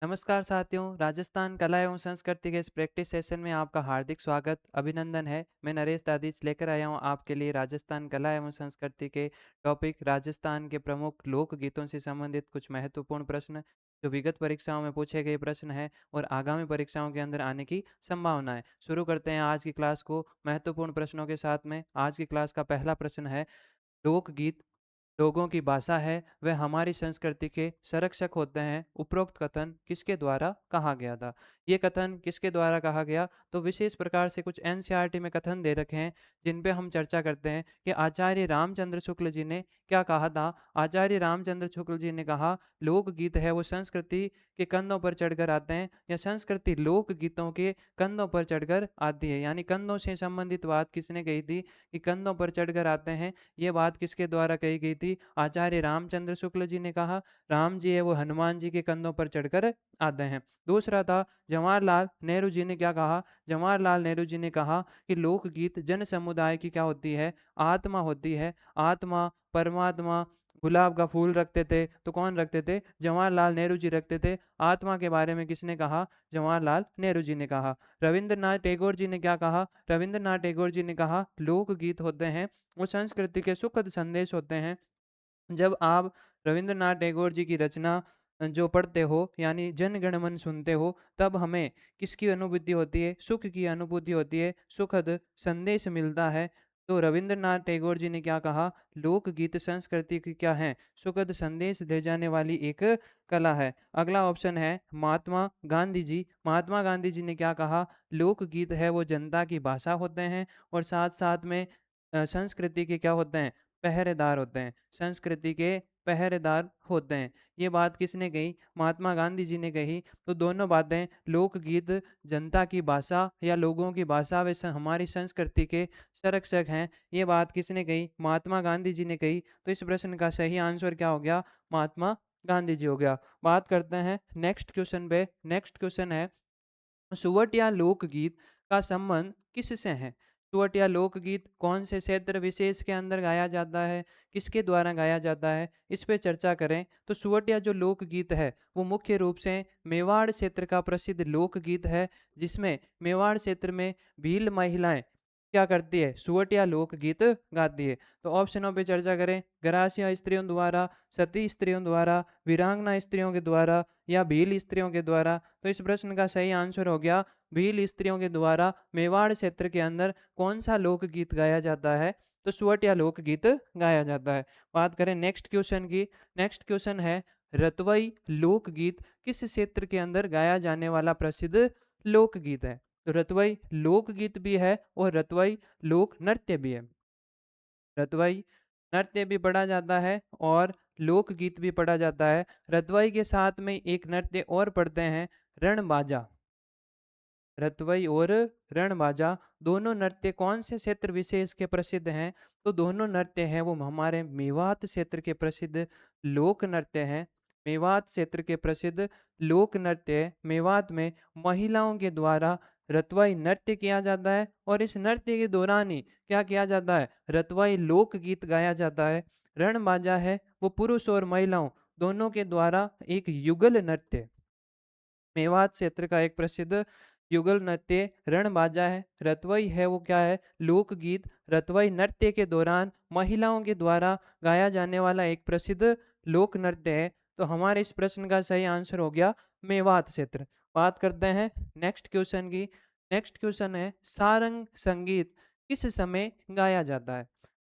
नमस्कार साथियों, राजस्थान कला एवं संस्कृति के इस प्रैक्टिस सेशन में आपका हार्दिक स्वागत अभिनंदन है। मैं नरेश दादीज लेकर आया हूँ आपके लिए राजस्थान कला एवं संस्कृति के टॉपिक राजस्थान के प्रमुख लोक गीतों से संबंधित कुछ महत्वपूर्ण प्रश्न जो विगत परीक्षाओं में पूछे गए प्रश्न हैं और आगामी परीक्षाओं के अंदर आने की संभावना है। शुरू करते हैं आज की क्लास को महत्वपूर्ण प्रश्नों के साथ में। आज की क्लास का पहला प्रश्न है, लोकगीत लोगों की भाषा है, वह हमारी संस्कृति के संरक्षक होते हैं। उपरोक्त कथन किसके द्वारा कहा गया था? ये कथन किसके द्वारा कहा गया? तो विशेष प्रकार से कुछ एनसीईआरटी में कथन दे रखे हैं जिन पे हम चर्चा करते हैं कि आचार्य रामचंद्र शुक्ल जी ने क्या कहा था। आचार्य रामचंद्र शुक्ल जी ने कहा, लोकगीत है वो संस्कृति के कंधों पर चढ़कर आते हैं या संस्कृति लोक गीतों के कंधों पर चढ़कर आती है। यानी कंधों से संबंधित बात किसने कही थी कि कंधों पर चढ़कर आते हैं? ये बात किसके द्वारा कही गई थी? आचार्य रामचंद्र शुक्ल जी ने कहा। राम जी है वो हनुमान जी के कंधों पर चढ़कर आते हैं। दूसरा था, जवाहरलाल नेहरू जी ने क्या कहा? जवाहरलाल नेहरू जी ने कहा कि लोकगीत जन समुदाय की क्या होती है? आत्मा होती है। आत्मा, परमात्मा, गुलाब का फूल रखते थे तो कौन रखते थे? जवाहरलाल नेहरू जी रखते थे। आत्मा के बारे में किसने कहा? जवाहरलाल नेहरू जी ने कहा। रविंद्रनाथ टैगोर जी ने क्या कहा? रविंद्रनाथ टैगोर जी ने कहा, लोकगीत होते हैं वो संस्कृति के सुखद संदेश होते हैं। जब आप रविंद्रनाथ टैगोर जी की रचना जो पढ़ते हो यानी जन गण मन सुनते हो, तब हमें किसकी अनुभूति होती है? सुख की अनुभूति होती है, सुखद संदेश मिलता है। तो रविंद्रनाथ टैगोर जी ने क्या कहा? लोकगीत संस्कृति की क्या है? सुखद संदेश ले जाने वाली एक कला है। अगला ऑप्शन है महात्मा गांधी जी। महात्मा गांधी जी ने क्या कहा? लोकगीत है वो जनता की भाषा होते हैं और साथ साथ में संस्कृति के क्या होते हैं? पहरेदार होते हैं। संस्कृति के पहरेदार होते हैं। ये बात किसने कही? महात्मा गांधी जी ने कही। तो दोनों बातें, लोकगीत जनता की भाषा या लोगों की भाषा वे हमारी संस्कृति के संरक्षक हैं, ये बात किसने कही? महात्मा गांधी जी ने कही। तो इस प्रश्न का सही आंसर क्या हो गया? महात्मा गांधी जी हो गया। बात करते हैं नेक्स्ट क्वेश्चन पे। नेक्स्ट क्वेश्चन है, सुवटिया लोकगीत का संबंध किससे है? सुवटिया लोकगीत कौन से क्षेत्र विशेष के अंदर गाया जाता है? किसके द्वारा गाया जाता है? इस पे चर्चा करें तो सुवटिया जो लोकगीत है वो मुख्य रूप से मेवाड़ क्षेत्र का प्रसिद्ध लोकगीत है, जिसमें मेवाड़ क्षेत्र में भील महिलाएं क्या करती है? सुवटिया लोकगीत गाती है। तो ऑप्शनों पे चर्चा करें, गरासिया स्त्रियों द्वारा, सती स्त्रियों द्वारा, वीरांगना स्त्रियों के द्वारा या भील स्त्रियों के द्वारा। तो इस प्रश्न का सही आंसर हो गया भील स्त्रियों के द्वारा। मेवाड़ क्षेत्र के अंदर कौन सा लोकगीत गाया जाता है? तो सुवटिया लोकगीत गाया जाता है। बात करें नेक्स्ट क्वेश्चन की। नेक्स्ट क्वेश्चन है, रतवई लोकगीत किस क्षेत्र के अंदर गाया जाने वाला प्रसिद्ध लोकगीत है? तो रतवई लोकगीत भी है और रतवई लोक नृत्य भी है। रतवई नृत्य भी पढ़ा जाता है और लोकगीत भी पढ़ा जाता है। रतवई के साथ में एक नृत्य और पढ़ते हैं, रणबाजा। रतवई और रणबाजा दोनों नृत्य कौन से क्षेत्र विशेष के प्रसिद्ध हैं? तो दोनों नृत्य हैं वो हमारे मेवात क्षेत्र के प्रसिद्ध लोक नृत्य हैं। मेवात क्षेत्र के प्रसिद्ध लोक नृत्य है। मेवात में महिलाओं के द्वारा रतवाई नृत्य किया जाता है और इस नृत्य के दौरान ही क्या किया जाता है? रतवाई लोकगीत गाया जाता है। रणबाजा है वो पुरुष और महिलाओं दोनों के द्वारा एक युगल नृत्य, मेवात क्षेत्र का एक प्रसिद्ध युगल नृत्य रणबाजा है। रतवई है वो क्या है? लोकगीत। रतवई नृत्य के दौरान महिलाओं के द्वारा गाया जाने वाला एक प्रसिद्ध लोक नृत्य है। तो हमारे इस प्रश्न का सही आंसर हो गया मेवात क्षेत्र। बात करते हैं नेक्स्ट क्वेश्चन की। नेक्स्ट क्वेश्चन है, सारंग संगीत किस समय गाया जाता है?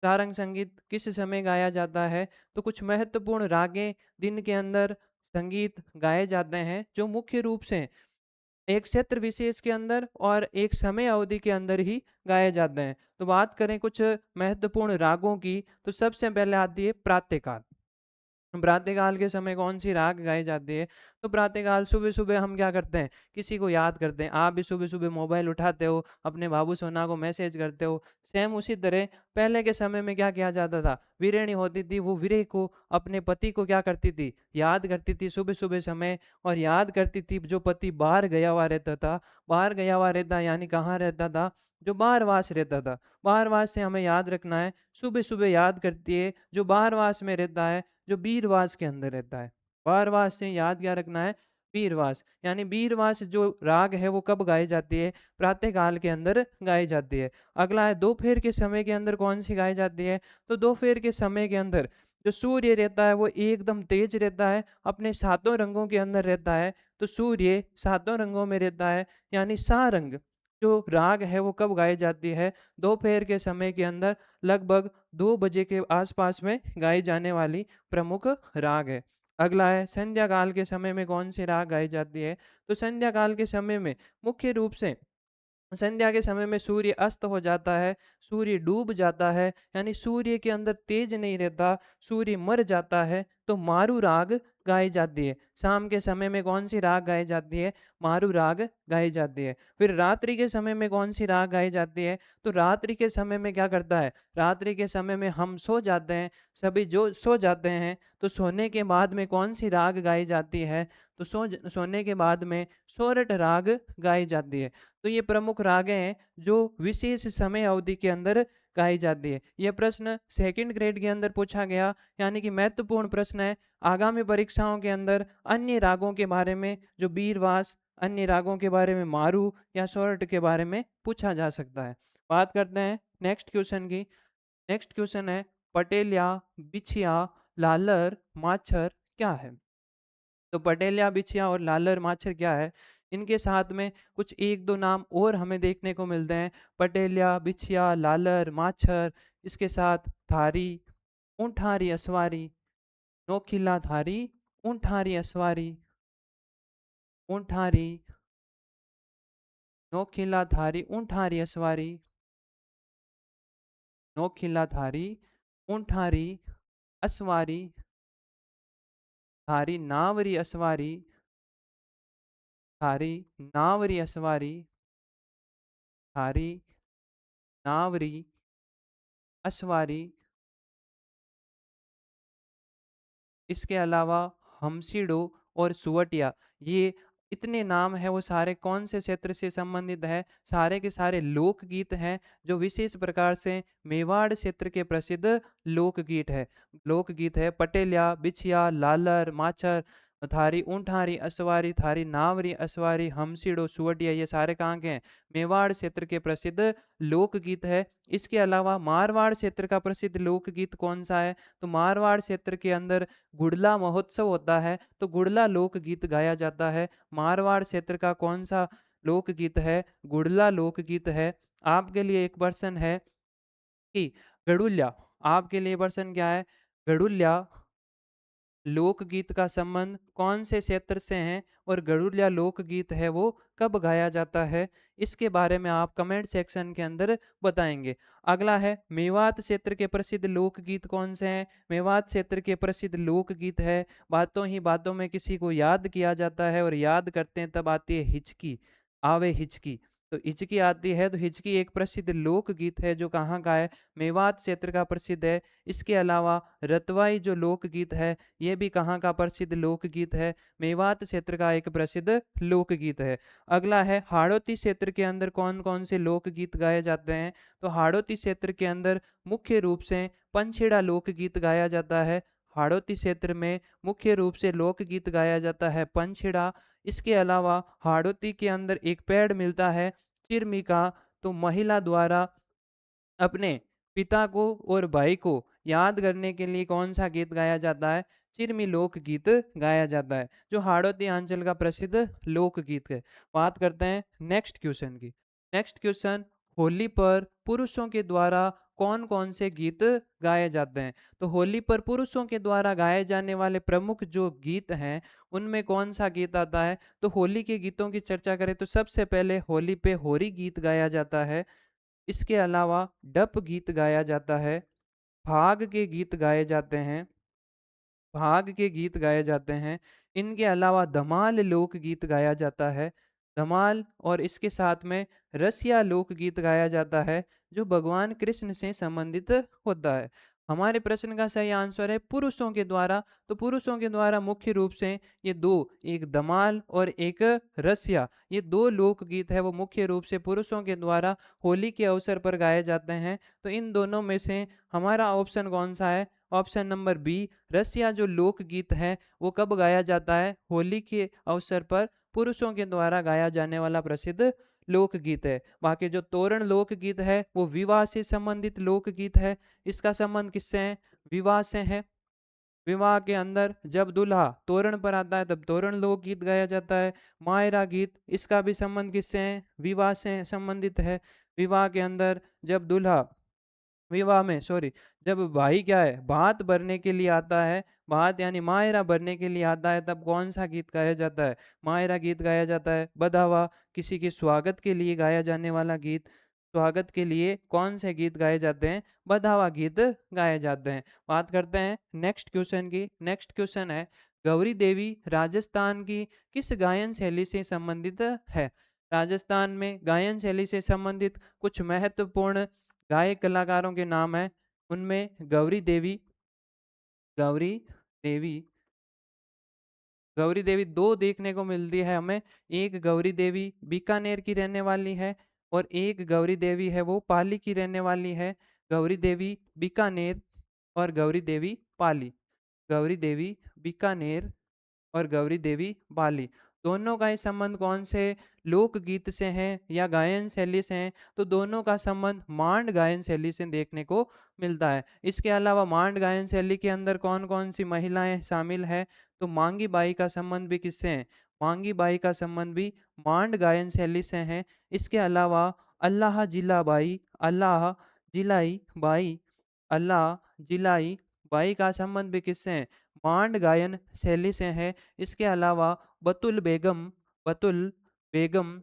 सारंग संगीत किस समय गाया जाता है? तो कुछ महत्वपूर्ण रागें दिन के अंदर संगीत गाए जाते हैं जो मुख्य रूप से एक क्षेत्र विशेष के अंदर और एक समय अवधि के अंदर ही गाए जाते हैं। तो बात करें कुछ महत्वपूर्ण रागों की, तो सबसे पहले आती है प्रातःकाल। प्रातःकाल के समय कौन सी राग गाई जाती है? तो प्रातःकाल सुबह सुबह हम क्या करते हैं? किसी को याद करते हैं। आप भी सुबह सुबह मोबाइल उठाते हो, अपने बाबू सोना को मैसेज करते हो। सेम उसी तरह पहले के समय में क्या किया जाता था? वीरेणी होती थी, वो वीरे को, अपने पति को क्या करती थी? याद करती थी सुबह सुबह समय। और याद करती थी जो पति बाहर गया हुआ रहता था। बाहर गया हुआ रहता यानी कहाँ रहता था? जो बाहरवास रहता था। बाहरवास से हमें याद रखना है, सुबह सुबह याद करती है जो बाहरवास में रहता है, जो बीरवास के अंदर रहता है। बारवास से याद क्या रखना है? बीरवास, यानी बीरवास जो राग है वो कब गाई जाती है? प्रातः काल के अंदर गाई जाती है। अगला है दोपहर के समय के अंदर कौन सी गाई जाती है? तो दोपहर के समय के अंदर जो सूर्य रहता है वो एकदम तेज रहता है, अपने सातों रंगों के अंदर रहता है। तो सूर्य सातों रंगों में रहता है, यानी सारंग जो राग है वो कब गाई जाती है? दोपहर के समय के अंदर लगभग 2 बजे के आसपास में गाई जाने वाली प्रमुख राग है। अगला है संध्या काल के समय में कौन सी राग गाई जाती है? तो संध्या काल के समय में मुख्य रूप से संध्या के समय में सूर्य अस्त हो जाता है, सूर्य डूब जाता है, यानी सूर्य के अंदर तेज नहीं रहता, सूर्य मर जाता है, तो मारू राग गाई जाती है। शाम के समय में कौन सी राग गाई जाती है? मारू राग गाई जाती है। फिर रात्रि के समय में कौन सी राग गाई जाती है? तो रात्रि के समय में क्या करता है? रात्रि के समय में हम सो जाते हैं, सभी जो सो जाते हैं, तो सोने के बाद में कौन सी राग गाई जाती है? तो सोने के बाद में सोरठ राग गाई जाती है। तो ये प्रमुख रागें हैं जो विशेष समय अवधि के अंदर गाई जाती है। यह प्रश्न सेकंड ग्रेड के अंदर पूछा गया, यानी कि महत्वपूर्ण प्रश्न है। आगामी परीक्षाओं के अंदर अन्य रागों के बारे में जो बीरवास, अन्य रागों के बारे में मारू या सोरठ के बारे में पूछा जा सकता है। बात करते हैं नेक्स्ट क्वेश्चन की। नेक्स्ट क्वेश्चन है पटेलिया, बिछिया, लालर, माछर क्या है? तो पटेलिया, बिछिया और लालर माछर क्या है? इनके साथ में कुछ एक दो नाम और हमें देखने को मिलते हैं। पटेलिया, बिछिया, लालर, माछर, इसके साथ थारी, ऊंठारी असवारी, नोखिला थारी, ऊंठारी असवारी, ऊंठारी, नोखिला थारी, ऊंठारी असवारी, नोखिला थारी, ऊंठारी असवारी, थारी नावरी असवारी, थारी नावरी असवारी, थारी नावरी असवारी, इसके अलावा हमसीडो और सुवटिया, ये इतने नाम है वो सारे कौन से क्षेत्र से संबंधित है? सारे के सारे लोकगीत हैं जो विशेष प्रकार से मेवाड़ क्षेत्र के प्रसिद्ध लोकगीत है। लोकगीत है पटेलिया, बिछिया, लालर, माछर, थारी ऊंठारी असवारी, थारी नावरी असवारी, हमसीडो, सुवटिया, ये सारे कहाँ के हैं? मेवाड़ क्षेत्र के प्रसिद्ध लोकगीत है। इसके अलावा मारवाड़ क्षेत्र का प्रसिद्ध लोकगीत कौन सा है? तो मारवाड़ क्षेत्र के अंदर गुड़ला महोत्सव होता है, तो गुड़ला लोकगीत गाया जाता है। मारवाड़ क्षेत्र का कौन सा लोकगीत है? गुड़ला लोकगीत है। आपके लिए एक प्रश्न है कि गड़ुल्या, आपके लिए प्रश्न क्या है? गड़ुल्या लोकगीत का संबंध कौन से क्षेत्र से है और गड़ुल्या लोकगीत है वो कब गाया जाता है? इसके बारे में आप कमेंट सेक्शन के अंदर बताएंगे। अगला है मेवात क्षेत्र के प्रसिद्ध लोकगीत कौन से हैं? मेवात क्षेत्र के प्रसिद्ध लोकगीत है बातों ही बातों में किसी को याद किया जाता है और याद करते हैं तब आती है हिचकी, आवे हिचकी। तो हिचकी आती है, तो हिचकी एक प्रसिद्ध लोकगीत है जो कहाँ का है? मेवात क्षेत्र का प्रसिद्ध है। इसके अलावा रतवाई जो लोकगीत है ये भी कहाँ का प्रसिद्ध लोकगीत है? मेवात क्षेत्र का एक प्रसिद्ध लोकगीत है। अगला है हाड़ौती क्षेत्र के अंदर कौन कौन से लोकगीत गाए जाते हैं? तो हाड़ौती क्षेत्र के अंदर मुख्य रूप से पंछेड़ा लोकगीत गाया जाता है। हाड़ौती क्षेत्र में मुख्य रूप से लोकगीत गाया जाता है पंछेड़ा। इसके अलावा हाड़ौती के अंदर एक पेड़ मिलता है चिरमी का, तो महिला द्वारा अपने पिता को और भाई को याद करने के लिए कौन सा गीत गाया जाता है? चिरमी लोक गीत गाया जाता है, जो हाड़ौती अंचल का प्रसिद्ध लोक गीत है। बात करते हैं नेक्स्ट क्वेश्चन की। नेक्स्ट क्वेश्चन, होली पर पुरुषों के द्वारा कौन कौन से गीत गाए जाते हैं? तो होली पर पुरुषों के द्वारा गाए जाने वाले प्रमुख जो गीत हैं उनमें कौन सा गीत आता है? तो होली के गीतों की चर्चा करें तो सबसे पहले होली पे होरी गीत गाया जाता है। इसके अलावा डप गीत गाया जाता है, फाग के गीत गाए जाते हैं, भाग के गीत गाए जाते हैं। इनके अलावा धमाल लोकगीत गाया जाता है। धमाल और इसके साथ में रसिया लोकगीत गाया जाता है जो भगवान कृष्ण से संबंधित होता है। हमारे प्रश्न का सही आंसर है पुरुषों के द्वारा। तो पुरुषों के द्वारा मुख्य रूप से ये दो, एक धमाल और एक रसिया, ये दो लोकगीत है वो मुख्य रूप से पुरुषों के द्वारा होली के अवसर पर गाए जाते हैं। तो इन दोनों में से हमारा ऑप्शन कौन सा है? ऑप्शन नंबर बी, रसिया जो लोकगीत है वो कब गाया जाता है? होली के अवसर पर पुरुषों के द्वारा गाया जाने वाला प्रसिद्ध लोकगीत है। बाकी जो तोरण लोकगीत है वो विवाह से संबंधित लोकगीत है। इसका संबंध किससे है? विवाह से है। विवाह के अंदर जब दूल्हा तोरण पर आता है तब तोरण लोकगीत गाया जाता है। मायरा गीत, इसका भी संबंध किससे है? विवाह से संबंधित है। विवाह के अंदर जब दूल्हा विवाह में सॉरी जब भाई क्या है भात भरने के लिए आता है, भात यानी मायरा भरने के लिए आता है, तब कौन सा गीत गाया जाता है? मायरा गीत गाया जाता है। बधावा, किसी के स्वागत के लिए गाया जाने वाला गीत, स्वागत के लिए कौन से गीत गाए जाते हैं? बधावा गीत गाए जाते हैं। बात करते हैं नेक्स्ट क्वेश्चन की। नेक्स्ट क्वेश्चन है, गौरी देवी राजस्थान की किस गायन शैली से संबंधित है? राजस्थान में गायन शैली से संबंधित कुछ महत्वपूर्ण गायक कलाकारों के नाम है। उनमें गौरी देवी गौरी देवी दो देखने को मिलती है हमें। एक गौरी देवी बीकानेर की रहने वाली है और एक गौरी देवी है वो पाली की रहने वाली है। गौरी देवी बीकानेर और गौरी देवी पाली। गौरी देवी बीकानेर और गौरी देवी बाली, दोनों का ही संबंध कौन से लोकगीत से है या गायन शैली से है? तो दोनों का संबंध मांड गायन शैली से देखने को मिलता है। इसके अलावा मांड गायन शैली के अंदर कौन कौन सी महिलाएं शामिल है? तो मांगी बाई का संबंध भी किससे है? मांगी बाई का संबंध भी मांड गायन शैली से है। इसके अलावा अल्लाह जिला बाई, अल्लाह जिलाई बाई, अल्लाह जिलाई बाई का संबंध भी किससे है? मांड गायन शैली से है। इसके अलावा बतुल बेगम, बतुल बेगम,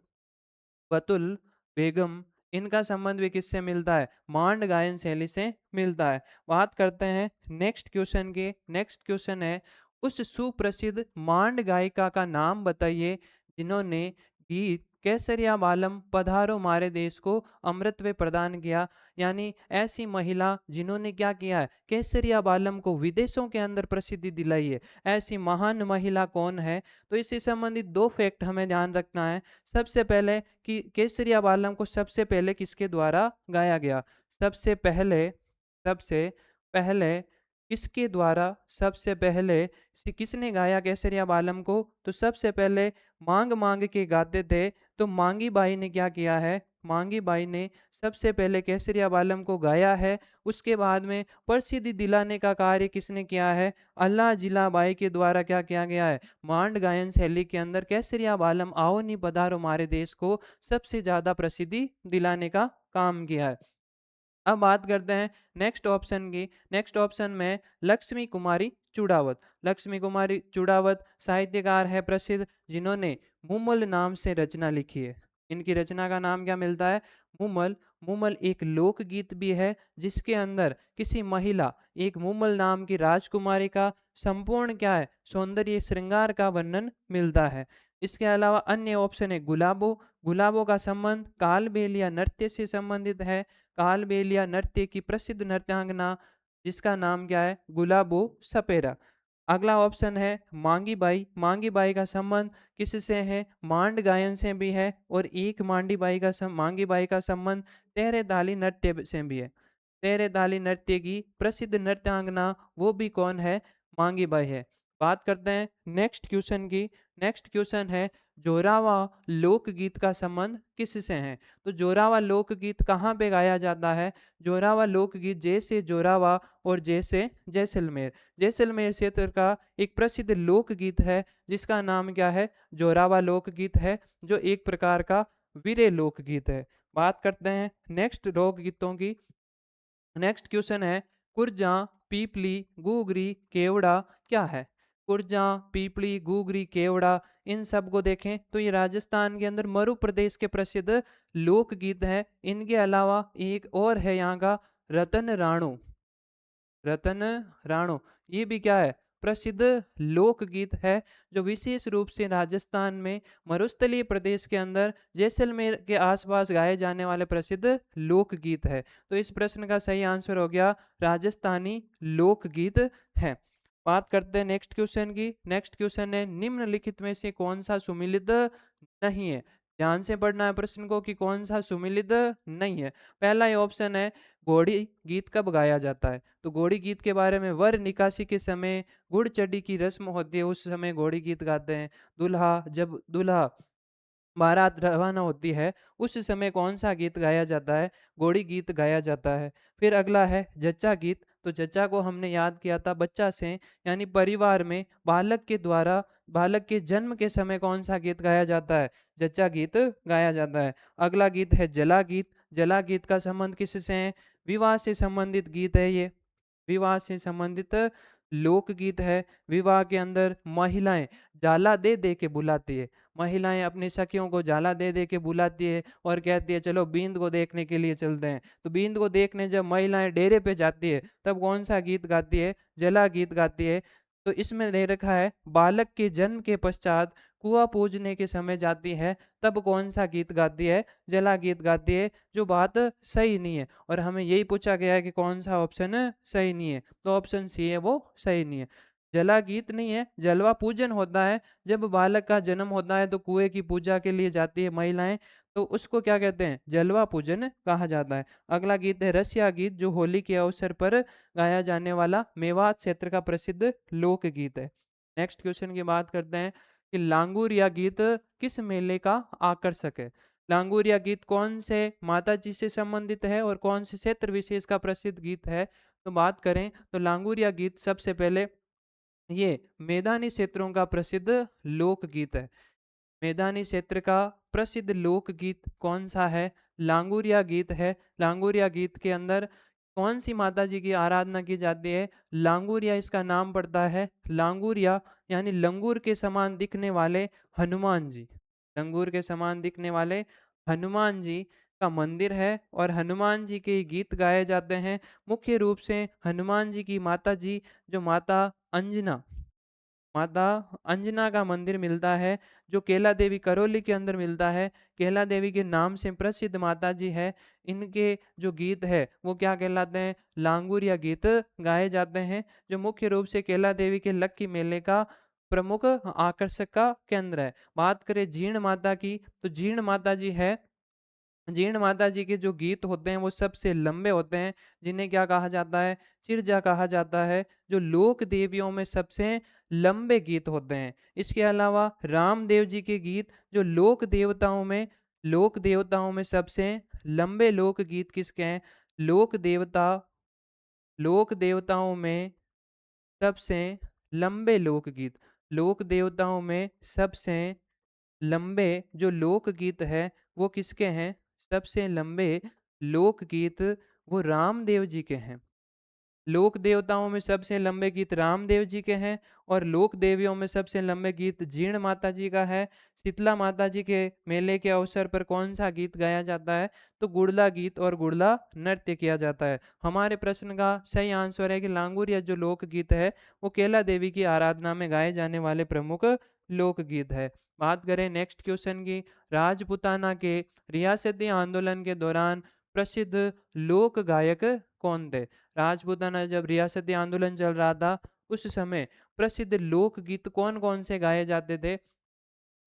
बतुल बेगम, इनका संबंध भी किससे मिलता है? मांड गायन शैली से मिलता है। बात करते हैं नेक्स्ट क्वेश्चन की। नेक्स्ट क्वेश्चन है, उस सुप्रसिद्ध मांड गायिका का नाम बताइए जिन्होंने गीत केसरिया बालम पधारो मारे देश को अमृतत्व प्रदान किया। यानी ऐसी महिला जिन्होंने क्या किया है? केसरिया बालम को विदेशों के अंदर प्रसिद्धि दिलाई है। ऐसी महान महिला कौन है? तो इससे संबंधित दो फैक्ट हमें ध्यान रखना है। सबसे पहले कि केसरिया बालम को सबसे पहले किसके द्वारा गाया गया? सबसे पहले किसके द्वारा सबसे पहले किसने गाया केसरिया बालम को? तो सबसे पहले मांग मांग के गाते थे। तो मांगी बाई ने क्या किया है? मांगी बाई ने सबसे पहले केसरिया बालम को गाया है। उसके बाद में प्रसिद्धि दिलाने का कार्य किसने किया है? अल्लाह जिला बाई के द्वारा क्या किया गया है? मांड गायन शैली के अंदर केसरिया बालम आओ नी पधारो मारे देश को सबसे ज्यादा प्रसिद्धि दिलाने का काम किया है। अब बात करते हैं नेक्स्ट ऑप्शन की। नेक्स्ट ऑप्शन में लक्ष्मी कुमारी चूड़ावत। लक्ष्मी कुमारी चूड़ावत साहित्यकार है प्रसिद्ध, जिन्होंने मुमल नाम से रचना लिखी है। इनकी रचना का नाम क्या मिलता है? मुमल। मुमल एक लोकगीत भी है जिसके अंदर किसी महिला, एक मुमल नाम की राजकुमारी का संपूर्ण क्या है? सौंदर्य श्रृंगार का वर्णन मिलता है। इसके अलावा अन्य ऑप्शन है गुलाबो। गुलाबो का संबंध कालबेलिया नृत्य से संबंधित है। कालबेलिया नृत्य की प्रसिद्ध नृत्यांगना जिसका नाम क्या है? गुलाबो सपेरा। अगला ऑप्शन है मांगी बाई। मांगी बाई का संबंध किससे है? मांड गायन से भी है और एक मांगी बाई का संबंध तेरे ताली नृत्य से भी है। तेरे ताली नृत्य की प्रसिद्ध नृत्यांगना वो भी कौन है? मांगी बाई है। बात करते हैं नेक्स्ट क्वेश्चन की। नेक्स्ट क्वेश्चन है, जोरावा लोकगीत का संबंध किससे है? तो जोरावा लोकगीत कहाँ पे गाया जाता है? जोरावा लोकगीत जैसे जोरावा और जैसे जैसलमेर, जैसलमेर क्षेत्र का एक प्रसिद्ध लोकगीत है जिसका नाम क्या है? जोरावा लोकगीत है, जो एक प्रकार का वीरे लोकगीत है। बात करते हैं नेक्स्ट लोकगीतों की। नेक्स्ट क्वेश्चन है, कुरजा पीपली गुगरी केवड़ा क्या है? कुरजा पीपली गुगरी केवड़ा, इन सब को देखें तो ये राजस्थान के अंदर मरु प्रदेश के प्रसिद्ध लोकगीत है। इनके अलावा एक और है यहाँ का रतन राणो। रतन राणो ये भी क्या है? प्रसिद्ध लोकगीत है जो विशेष रूप से राजस्थान में मरुस्थलीय प्रदेश के अंदर जैसलमेर के आसपास गाए जाने वाले प्रसिद्ध लोकगीत है। तो इस प्रश्न का सही आंसर हो गया राजस्थानी लोकगीत है। बात करते हैं नेक्स्ट क्वेश्चन की। नेक्स्ट क्वेश्चन है, निम्नलिखित में से कौन सा सुमिलित नहीं है? ध्यान से पढ़ना है प्रश्न को कि कौन सा सुमिलित नहीं है। पहला ही ऑप्शन है, घोड़ी गीत कब गाया जाता है? तो घोड़ी गीत के बारे में, वर निकासी के समय गुड़ चढ़ी की रस्म होती है, उस समय घोड़ी गीत गाते हैं। जब दूल्हा बारात रवाना होती है, उस समय कौन सा गीत गाया जाता है? घोड़ी गीत गाया जाता है। फिर अगला है जच्चा गीत। तो जच्चा को हमने याद किया था बच्चा से, यानी परिवार में बालक के द्वारा बालक के जन्म के समय कौन सा गीत गाया जाता है? जच्चा गीत गाया जाता है। अगला गीत है जला गीत। जला गीत का संबंध किससे है? विवाह से संबंधित गीत है ये। विवाह से संबंधित लोकगीत है। विवाह के अंदर महिलाएं जाला दे दे के बुलाती है। महिलाएं अपनी सखियों को जाला दे दे के बुलाती है और कहती है चलो बींद को देखने के लिए चलते हैं। तो बींद को देखने जब महिलाएं डेरे पे जाती है तब कौन सा गीत गाती है? जला गीत गाती है। तो इसमें दे रखा है बालक के जन्म के पश्चात कुआं पूजने के समय जाती है, तब कौन सा गीत गाती है? जला गीत गाती है, जो बात सही नहीं है। और हमें यही पूछा गया है कि कौन सा ऑप्शन सही नहीं है, तो ऑप्शन सी है वो सही नहीं है। जला गीत नहीं है, जलवा पूजन होता है। जब बालक का जन्म होता है तो कुएं की पूजा के लिए जाती है महिलाएं, तो उसको क्या कहते हैं? जलवा पूजन कहा जाता है। अगला गीत है रसिया गीत, जो होली के अवसर पर गाया जाने वाला मेवात क्षेत्र का प्रसिद्ध लोकगीत है। नेक्स्ट क्वेश्चन की बात करते हैं कि लांगुरिया गीत किस मेले का आकर्षक है? लांगुरिया गीत कौन से माता जी से संबंधित है और कौन से क्षेत्र विशेष का प्रसिद्ध गीत है? तो बात करें तो लांगुरिया गीत सबसे पहले ये मैदानी क्षेत्रों का प्रसिद्ध लोकगीत है। मैदानी क्षेत्र का प्रसिद्ध लोकगीत कौन सा है? लांगुरिया गीत है। लांगुरिया गीत के अंदर कौन सी माता जी की आराधना की जाती है? लांगुरिया इसका नाम पड़ता है। लांगुरिया यानी लंगूर के समान दिखने वाले हनुमान जी। लंगूर के समान दिखने वाले हनुमान जी का मंदिर है और हनुमान जी के गीत गाए जाते हैं। मुख्य रूप से हनुमान जी की माता जी, जो माता अंजना का मंदिर मिलता है, जो केला देवी करौली के अंदर मिलता है। केला देवी के नाम से प्रसिद्ध माता जी है। इनके जो गीत है वो क्या कहलाते हैं? लांगुरिया गीत गाए जाते हैं, जो मुख्य रूप से केला देवी के लक्की मेले का प्रमुख आकर्षक का केंद्र है। बात करें जीर्ण माता की, तो जीर्ण माता जी है। जीर्ण माता जी के जो गीत होते हैं वो सबसे लंबे होते हैं, जिन्हें क्या कहा जाता है? चिरजा कहा जाता है, जो लोक देवियों में सबसे लंबे गीत होते हैं। इसके अलावा रामदेव जी के गीत, जो लोक देवताओं में सबसे लंबे लोक गीत किसके हैं? लोक देवता लोक देवताओं में सबसे लंबे लोकगीत, लोक देवताओं में सबसे लंबे जो लोकगीत है वो किसके हैं? सबसे लंबे लोकगीत वो रामदेव जी के हैं। लोक देवताओं में सबसे लंबे गीत रामदेव जी के हैं और लोक देवियों में सबसे लंबे गीत जीर्ण माता जी का है। शीतला माता जी के मेले के अवसर पर कौन सा गीत गाया जाता है? तो गुड़ला गीत और गुड़ला नृत्य किया जाता है। हमारे प्रश्न का सही आंसर है कि लांगुरिया जो लोकगीत है वो केला देवी की आराधना में गाए जाने वाले प्रमुख लोकगीत है। बात करें नेक्स्ट क्वेश्चन की, राजपुताना के रियासती आंदोलन के दौरान प्रसिद्ध लोक गायक कौन थे? राजपूताना जब रियासती आंदोलन चल रहा था, उस समय प्रसिद्ध लोकगीत कौन कौन से गाए जाते थे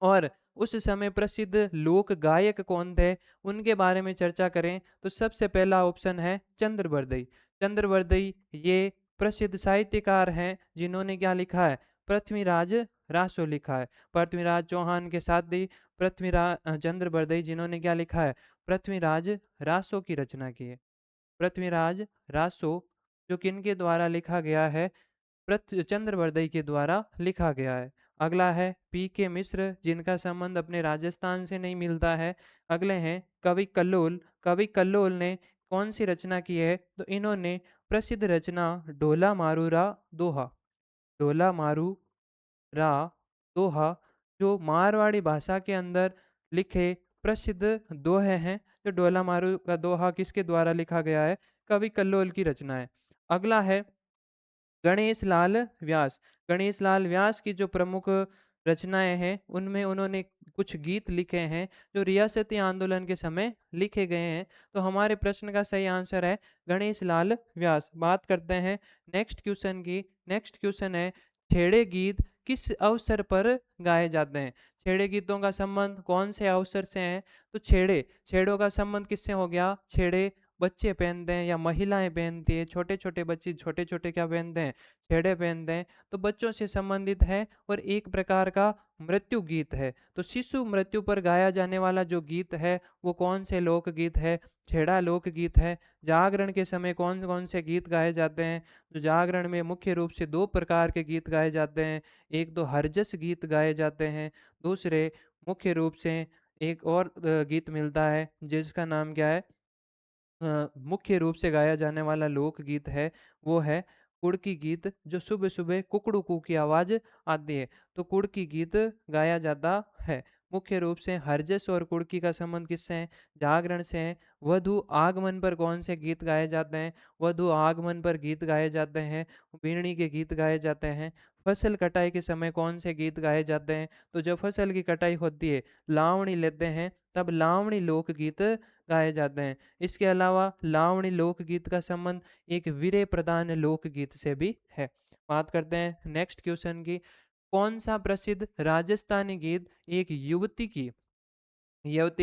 और उस समय प्रसिद्ध लोक गायक कौन थे, उनके बारे में चर्चा करें तो सबसे पहला ऑप्शन है चंद्रबरदई। चंद्रबरदई ये प्रसिद्ध साहित्यकार हैं, जिन्होंने क्या लिखा है? पृथ्वीराज रासो लिखा है। पृथ्वीराज चौहान के साथ ही चंद्रबरदई जिन्होंने क्या लिखा है? पृथ्वीराज रासो की रचना की है। पृथ्वीराज रासो जो किनके द्वारा लिखा गया है? चंद्रबरदई के द्वारा लिखा गया है। अगला है पी के मिश्र, जिनका संबंध अपने राजस्थान से नहीं मिलता है। अगले हैं कवि कल्लोल। कवि कल्लोल ने कौन सी रचना की है? तो इन्होंने प्रसिद्ध रचना ढोला मारूरा दोहा, ढोला मारू रा दोहा, जो मारवाड़ी भाषा के अंदर लिखे प्रसिद्ध दोहे हैं। जो ढोला मारू का दोहा किसके द्वारा लिखा गया है? कवि कल्लोल की रचना है। अगला है गणेश लाल व्यास। गणेश लाल व्यास की जो प्रमुख रचनाएं हैं उनमें उन्होंने कुछ गीत लिखे हैं, जो रियासती आंदोलन के समय लिखे गए हैं। तो हमारे प्रश्न का सही आंसर है गणेश लाल व्यास। बात करते हैं नेक्स्ट क्वेश्चन की। नेक्स्ट क्वेश्चन है छेड़े गीत किस अवसर पर गाए जाते हैं? छेड़े गीतों का संबंध कौन से अवसर से है? तो छेड़ों का संबंध किससे हो गया? छेड़े बच्चे पहनते हैं या महिलाएं पहनती है, छोटे छोटे बच्चे छोटे छोटे क्या पहनते हैं? छेड़े पहनते हैं। तो बच्चों से संबंधित है और एक प्रकार का मृत्यु गीत है। तो शिशु मृत्यु पर गाया जाने वाला जो गीत है वो कौन से लोकगीत है? छेड़ा लोकगीत है। जागरण के समय कौन कौन से गीत गाए जाते हैं? तो जागरण में मुख्य रूप से दो प्रकार के गीत गाए जाते हैं। एक तो हरजस गीत गाए जाते हैं, दूसरे मुख्य रूप से एक और गीत मिलता है जिसका नाम क्या है? मुख्य रूप से गाया जाने वाला लोकगीत है वो है कुड़की गीत, जो सुबह सुबह कुकड़ू कू की आवाज़ आती है। तो कुड़की गीत गाया जाता है। मुख्य रूप से हरजस और कुड़की का संबंध किससे है? जागरण से है। वधु आगमन पर कौन से गीत गाए जाते हैं? वधु आगमन पर गीत गाए जाते हैं, बीड़नी के गीत गाए जाते हैं। फसल कटाई के समय कौन से गीत गाए जाते हैं? तो जब फसल की कटाई होती है, लावणी लेते हैं, तब लावणी लोकगीत गाए जाते हैं। इसके अलावा लावणी लोकगीत का संबंध एक वीरे प्रधान लोकगीत से भी है। बात करते हैं नेक्स्ट क्वेश्चन की। कौन सा प्रसिद्ध राजस्थानी गीत एक युवती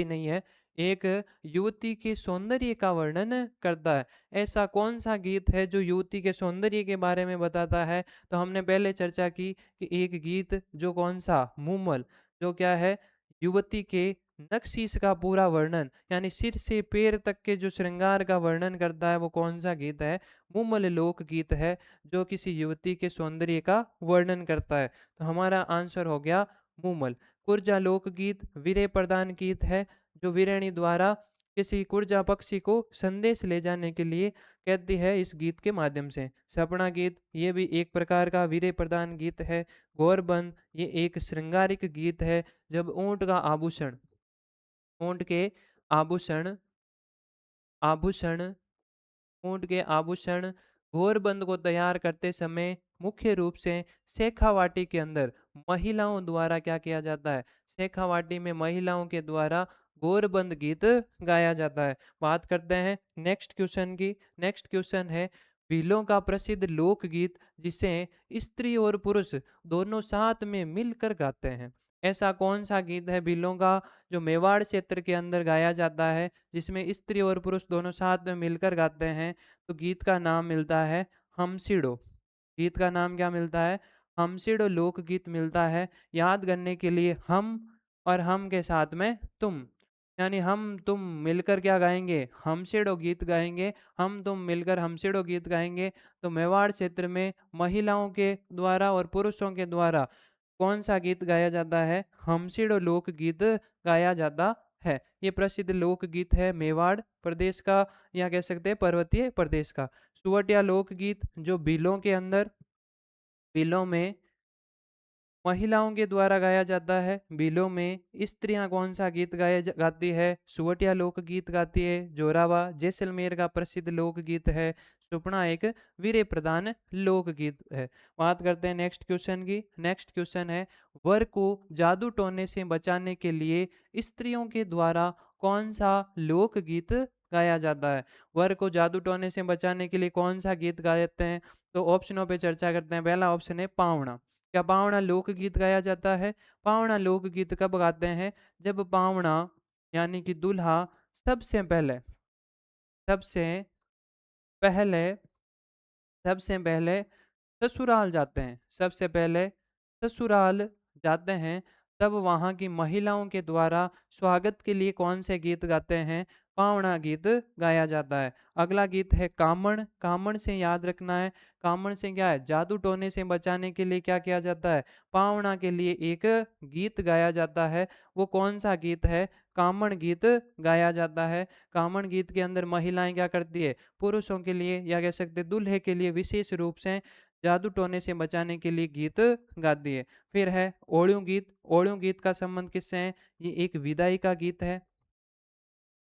नहीं है, एक युवती के सौंदर्य का वर्णन करता है? ऐसा कौन सा गीत है जो युवती के सौंदर्य के बारे में बताता है? तो हमने पहले चर्चा की कि एक गीत जो कौन सा मूमल, जो क्या है, युवती के नक्शीस का पूरा वर्णन यानी सिर से पैर तक के जो श्रृंगार का वर्णन करता है वो कौन सा गीत है? मूमल लोक गीत है जो किसी युवती के सौंदर्य का वर्णन करता है। तो हमारा आंसर हो गया मूमल। कुर्जा लोकगीत वीरे प्रधान गीत है जो वीरेणी द्वारा किसी कुर्जा पक्षी को संदेश ले जाने के लिए कहती है इस गीत के माध्यम से। सपना गीत ये भी एक प्रकार का वीरे प्रधान गीत है। गौरबंद ये एक श्रृंगारिक गीत है जब ऊंट के आभूषण आभूषण ऊंट के आभूषण घोरबंद को तैयार करते समय मुख्य रूप से शेखावाटी के अंदर महिलाओं द्वारा क्या किया जाता है? शेखावाटी में महिलाओं के द्वारा घोरबंद गीत गाया जाता है। बात करते हैं नेक्स्ट क्वेश्चन की। नेक्स्ट क्वेश्चन है भीलों का प्रसिद्ध लोकगीत जिसे स्त्री और पुरुष दोनों साथ में मिलकर गाते हैं। ऐसा कौन सा गीत है भीलों का जो मेवाड़ क्षेत्र के अंदर गाया जाता है, जिसमें स्त्री और पुरुष दोनों साथ में मिलकर गाते हैं? तो गीत का नाम मिलता है हमसिडो। गीत का नाम क्या मिलता है? हमसिडो लोकगीत मिलता है। याद करने के लिए हम और हम के साथ में तुम, यानी हम तुम मिलकर क्या गाएंगे? हमसिडो गीत गाएंगे। हम तुम मिलकर हमसिडो गीत गाएंगे। तो मेवाड़ क्षेत्र में महिलाओं के द्वारा और पुरुषों के द्वारा कौन सा गीत गाया जाता है? हमसिडो लोकगीत गाया जाता है। ये प्रसिद्ध लोकगीत है मेवाड़ प्रदेश का या कह सकते हैं पर्वतीय प्रदेश का। सुवटिया लोकगीत जो बिलों में महिलाओं के द्वारा गाया जाता है। बिलों में स्त्रियां कौन सा गीत गाती है? सुवटिया लोकगीत गाती है। जोरावा जैसलमेर का प्रसिद्ध लोकगीत है। सुपना एक वीरे प्रधान लोकगीत है। बात करते हैं नेक्स्ट क्वेश्चन की। नेक्स्ट क्वेश्चन है वर को जादू टोने से बचाने के लिए स्त्रियों के द्वारा कौन सा लोकगीत गाया जाता है? वर को जादू टोने से बचाने के लिए कौन सा गीत गाते हैं? तो ऑप्शनों पे चर्चा करते हैं। पहला ऑप्शन है पावना। क्या पावना लोकगीत गाया जाता है? पावना लोकगीत कब गाते हैं? जब पावना यानी कि दूल्हा सबसे पहले सबसे पहले सबसे पहले ससुराल जाते हैं, सबसे पहले ससुराल जाते हैं, तब वहाँ की महिलाओं के द्वारा स्वागत के लिए कौन से गीत गाते हैं? पावना गीत गाया जाता है। अगला गीत है कामण। कामण से याद रखना है, कामण से क्या है? जादू टोने से बचाने के लिए क्या किया जाता है? पावना के लिए एक गीत गाया जाता है। वो कौन सा गीत है? कामण गीत गाया जाता है। कामण गीत के अंदर महिलाएं क्या करती है? पुरुषों के लिए या कह सकते दूल्हे के लिए विशेष रूप से जादू टोने से बचाने के लिए गीत गाती है। फिर है ओड़ियों गीत। ओड़ियों गीत का संबंध किससे है? ये एक विदाई का गीत है।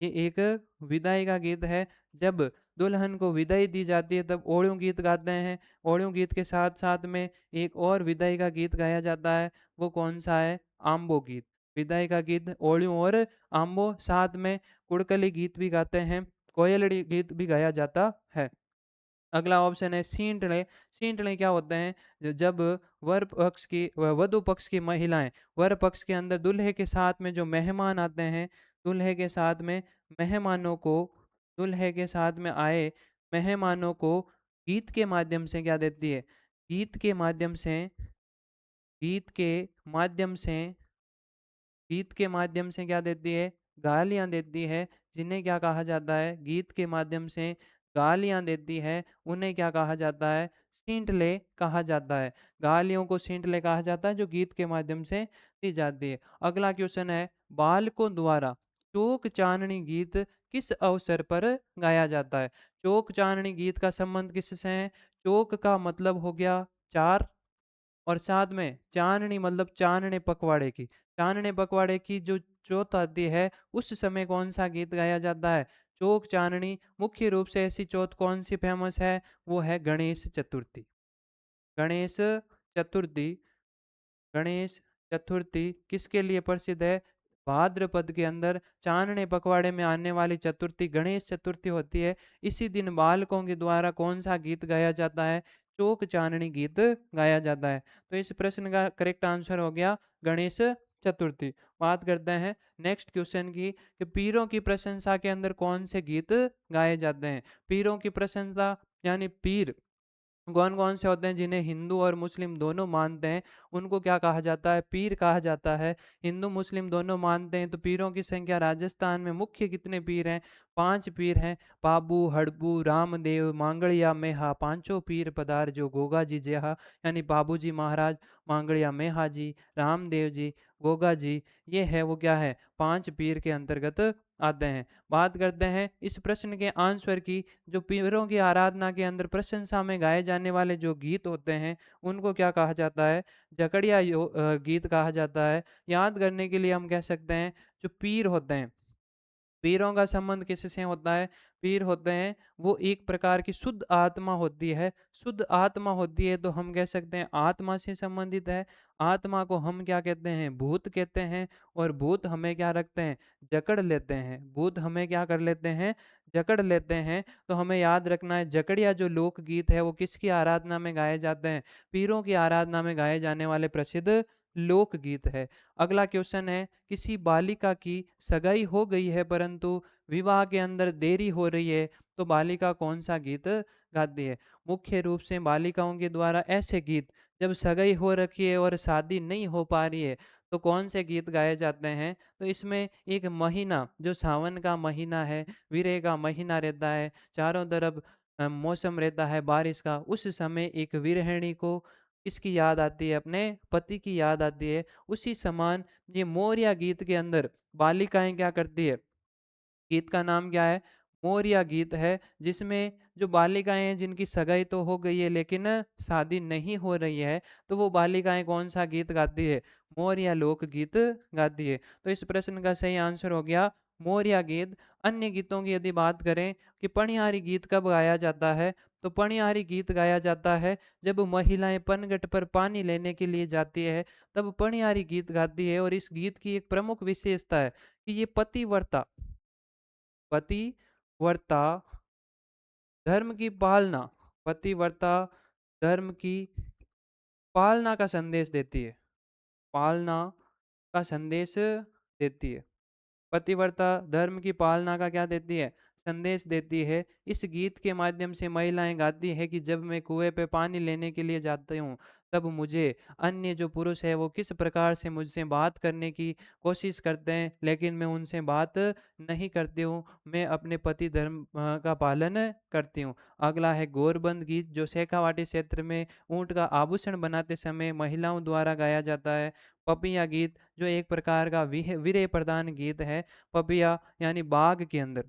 ये एक विदाई का गीत है। जब दुल्हन को विदाई दी जाती है तब ओड़ियों गीत गाते हैं। ओड़ियों गीत के साथ साथ में एक और विदाई का गीत गाया जाता है। वो कौन सा है? आम्बो गीत। विदाई का गीत ओड़ियों और आम्बो, साथ में कुड़कली गीत भी गाते हैं, कोयलड़ी गीत भी गाया जाता है। अगला ऑप्शन है सींटले। सींटले क्या होते हैं? जब वधु पक्ष की महिलाएं वर पक्ष के अंदर दूल्हे के साथ में जो मेहमान आते हैं, दूल्हे के साथ में मेहमानों को दूल्हे के साथ में आए मेहमानों को गीत के माध्यम से क्या देती है? गीत के माध्यम से गीत के माध्यम से गीत के माध्यम से क्या देती है? गालियाँ देती है, जिन्हें क्या कहा जाता है? गीत के माध्यम से गालियाँ देती है, उन्हें क्या कहा जाता है? सींटले कहा जाता है। गालियों को सींटले कहा जाता है, जो गीत के माध्यम से दी जाती है। अगला क्वेश्चन है, बालकों द्वारा चौक चांदनी गीत किस अवसर पर गाया जाता है? चौक चांदनी गीत का संबंध किससे है? चौक का मतलब हो गया 4, और साथ में चांदनी मतलब चांदने पखवाड़े की। चांदने पखवाड़े की जो चौथ आती है, उस समय कौन-सा गीत गाया जाता है? चौक चांदनी। मुख्य रूप से ऐसी चौथ कौन-सी फ़ेमस है? वो है गणेश चतुर्थी। गणेश चतुर्थी गणेश चतुर्थी किसके लिए प्रसिद्ध है? भाद्रपद के अंदर चांदने पखवाड़े में आने वाली चतुर्थी गणेश चतुर्थी होती है। इसी दिन बालकों के द्वारा कौन सा गीत गाया जाता है? चौक चांदनी गीत गाया जाता है। तो इस प्रश्न का करेक्ट आंसर हो गया गणेश चतुर्थी। बात करते हैं नेक्स्ट क्वेश्चन की, कि पीरों की प्रशंसा के अंदर कौन से गीत गाए जाते हैं? पीरों की प्रशंसा यानी पीर कौन-कौन से होते हैं जिन्हें हिंदू और मुस्लिम दोनों मानते हैं, उनको क्या कहा जाता है? पीर कहा जाता है। हिंदू मुस्लिम दोनों मानते हैं, तो पीरों की संख्या राजस्थान में मुख्य कितने पीर हैं? 5 पीर हैं। पाबू, हड़बू, रामदेव, मांगड़िया, मेहा, पांचों पीर पधार जो गोगा जी जेहा, यानी बाबू जी महाराज, मांगड़िया मेहा जी, रामदेव जी, गोगा जी, ये है वो क्या है? 5 पीर के अंतर्गत आते हैं। बात करते हैं इस प्रश्न के आंसर की। जो पीरों की आराधना के अंदर प्रशंसा में गाए जाने वाले जो गीत होते हैं, उनको क्या कहा जाता है? गीत कहा जाता है। याद करने के लिए हम कह सकते हैं, जो पीर होते हैं, पीरों का संबंध किससे होता है? पीर होते हैं वो एक प्रकार की शुद्ध आत्मा होती है। शुद्ध आत्मा होती है तो हम कह सकते हैं आत्मा से संबंधित है। आत्मा को हम क्या कहते हैं? भूत कहते हैं। और भूत हमें क्या रखते हैं? जकड़ लेते हैं। भूत हमें क्या कर लेते हैं? जकड़ लेते हैं। तो हमें याद रखना है, जकड़िया जो लोकगीत है वो किसकी आराधना में गाए जाते हैं? पीरों की आराधना में गाए जाने वाले प्रसिद्ध लोकगीत है। अगला क्वेश्चन है, किसी बालिका की सगाई हो गई है परंतु विवाह के अंदर देरी हो रही है, तो बालिका कौन सा गीत गाती है? मुख्य रूप से बालिकाओं के द्वारा ऐसे गीत, जब सगाई हो रखी है और शादी नहीं हो पा रही है, तो कौन से गीत गाए जाते हैं? तो इसमें एक महीना, जो सावन का महीना है, विरह का महीना रहता है, चारों तरफ मौसम रहता है बारिश का, उस समय एक विरहिणी को किसकी याद आती है? अपने पति की याद आती है। उसी समान ये मोरिया गीत के अंदर बालिकाएं क्या करती है? गीत का नाम क्या है? मोरिया गीत है, जिसमें जो बालिकाएं हैं जिनकी सगाई तो हो गई है लेकिन शादी नहीं हो रही है, तो वो बालिकाएं कौन सा गीत गाती है? मोरिया लोक गीत गाती है। तो इस प्रश्न का सही आंसर हो गया मोरिया गीत। अन्य गीतों की यदि बात करें कि पनिहारी गीत कब गाया जाता है, तो पनिहारी गीत गाया जाता है जब महिलाएं पनघट पर पानी लेने के लिए जाती है, तब पनिहारी गीत गाती है। और इस गीत की एक प्रमुख विशेषता है कि ये पतिव्रता धर्म की पालना पतिव्रता धर्म की पालना का संदेश देती है। पालना का संदेश देती है। पतिव्रता धर्म की पालना का क्या देती है? संदेश देती है। इस गीत के माध्यम से महिलाएं गाती है कि जब मैं कुएं पे पानी लेने के लिए जाती हूँ, तब मुझे अन्य जो पुरुष है वो किस प्रकार से मुझसे बात करने की कोशिश करते हैं, लेकिन मैं उनसे बात नहीं करती हूँ। मैं अपने पति धर्म का पालन करती हूँ। अगला है गौरबंद गीत, जो शेखावाटी क्षेत्र में ऊंट का आभूषण बनाते समय महिलाओं द्वारा गाया जाता है। पपिया गीत, जो एक प्रकार का विरह प्रधान गीत है। पपिया यानी बाग के अंदर